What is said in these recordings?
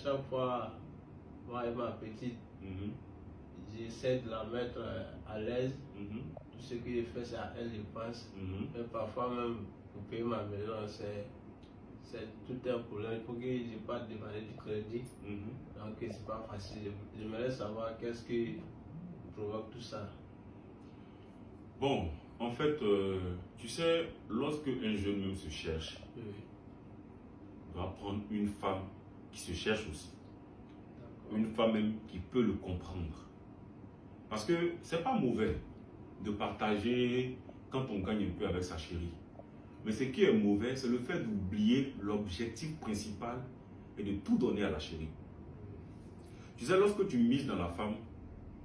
Chaque fois, moi et ma petite, j'essaie de la mettre à l'aise. Tout ce que je fais, c'est à elle, je pense. Mais parfois même, pour payer ma maison, c'est tout un problème. Il faut que je parte demander du crédit. Donc, c'est pas facile. J'aimerais savoir qu'est-ce qui provoque tout ça. Bon, en fait, tu sais, lorsque un jeune même se cherche, il va prendre une femme qui se cherche aussi. Une femme même qui peut le comprendre. Parce que c'est pas mauvais de partager quand on gagne un peu avec sa chérie. Mais ce qui est mauvais, c'est le fait d'oublier l'objectif principal et de tout donner à la chérie. Tu sais, lorsque tu mises dans la femme,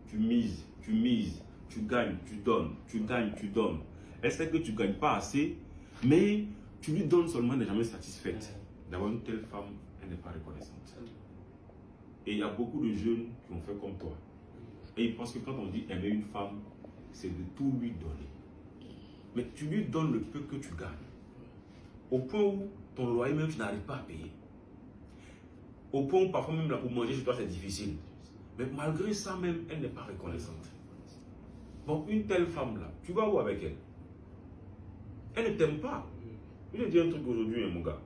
tu mises, tu gagnes, tu donnes, tu gagnes, tu donnes. Elle sait que tu ne gagnes pas assez, mais tu lui donnes seulement, elle n'est jamais satisfaite. D'avoir une telle femme, elle n'est pas reconnaissante. Et il y a beaucoup de jeunes qui ont fait comme toi. Et ils pensent que quand on dit aimer une femme, c'est de tout lui donner. Mais tu lui donnes le peu que tu gagnes. Au point où ton loyer même tu n'arrives pas à payer. Au point où parfois même là, pour manger chez toi c'est difficile. Mais malgré ça même, elle n'est pas reconnaissante. Bon, une telle femme là, tu vas où avec elle? Elle ne t'aime pas. Je vais te dire un truc aujourd'hui, mon gars.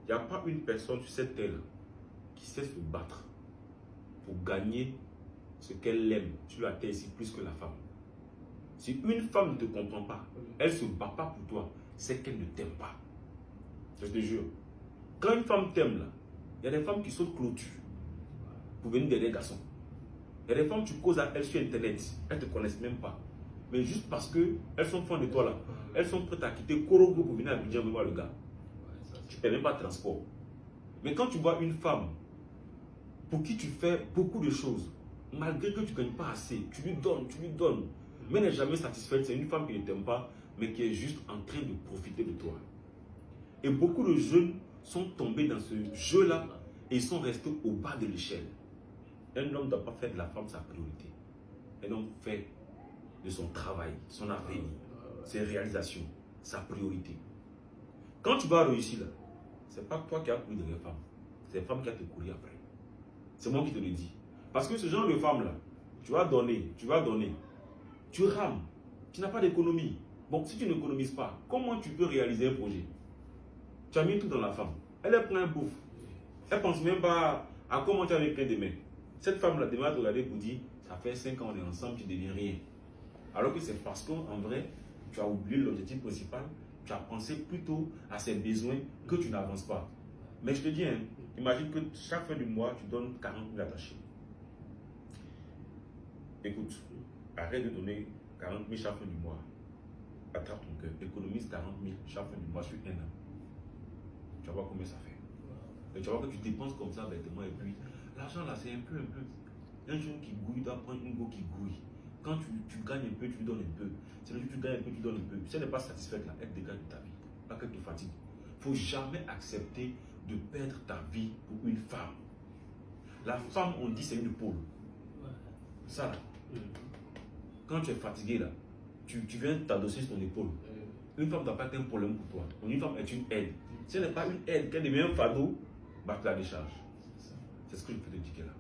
Il n'y a pas une personne sur cette terre qui sait se battre pour gagner ce qu'elle aime sur la terre ici plus que la femme. Si une femme ne te comprend pas, elle ne se bat pas pour toi, c'est qu'elle ne t'aime pas. Je te jure. Quand une femme t'aime là, il y a des femmes qui sautent clôture pour venir derrière les garçons. Il y a des femmes, tu causes à elles sur internet, elles ne te connaissent même pas. Mais juste parce qu'elles sont fans de toi là, elles sont prêtes à quitter Korogo pour venir à Abidjan voir le gars. Tu ne paies même pas de transport. Mais quand tu vois une femme pour qui tu fais beaucoup de choses, malgré que tu ne gagnes pas assez, tu lui donnes, mais elle n'est jamais satisfaite. C'est une femme qui ne t'aime pas, mais qui est juste en train de profiter de toi. Et beaucoup de jeunes sont tombés dans ce jeu-là et ils sont restés au bas de l'échelle. Un homme ne doit pas faire de la femme sa priorité. Un homme fait de son travail, son avenir, ses réalisations, sa priorité. Quand tu vas réussir là, ce n'est pas toi qui as couru de la femme, c'est la femme qui a te couru après. C'est moi qui te le dis. Parce que ce genre de femme là, tu vas donner, tu rames, tu n'as pas d'économie. Bon, si tu n'économises pas, comment tu peux réaliser un projet? Tu as mis tout dans la femme. Elle est plein de bouffe. Elle ne pense même pas à comment tu as avec plein de mains. Cette femme-là, demain, te regarder pour dire, ça fait 5 ans, on est ensemble, tu ne deviens rien. Alors que c'est parce qu'en vrai, tu as oublié l'objectif principal, tu as pensé plutôt à ses besoins que tu n'avances pas. Mais je te dis, hein, imagine que chaque fin du mois, tu donnes 40 000 attachés. Écoute, arrête de donner 40 000 chaque fin du mois. Attrape ton cœur, économise 40 000 chaque fin du mois sur un an. Tu vas voir combien ça fait. Et tu vas voir que tu dépenses comme ça bêtement et puis l'argent là c'est un peu. Un jeune qui gouille doit prendre une go qui gouille. Quand tu gagnes un peu, tu lui donnes un peu. C'est le jour où tu gagnes un peu, tu donnes un peu. Si elle n'est pas satisfaite là, elle te dégage de ta vie. Pas qu'elle te fatigue. Il ne faut jamais accepter de perdre ta vie pour une femme. La femme, on dit c'est une épaule. Ça là. Quand tu es fatigué là, tu viens t'adosser sur ton épaule. Une femme ne doit pas être un problème pour toi. Une femme est une aide. Si elle n'est pas une aide, qu'elle devient un fardeau, bah tu la décharges. C'est ce que je peux te dire là.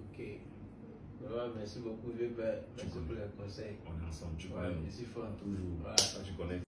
Ok. Ouais, merci beaucoup, merci pour les conseils. On est ensemble, tu connais. Merci fort. Toujours. Voilà. Ça, tu connais.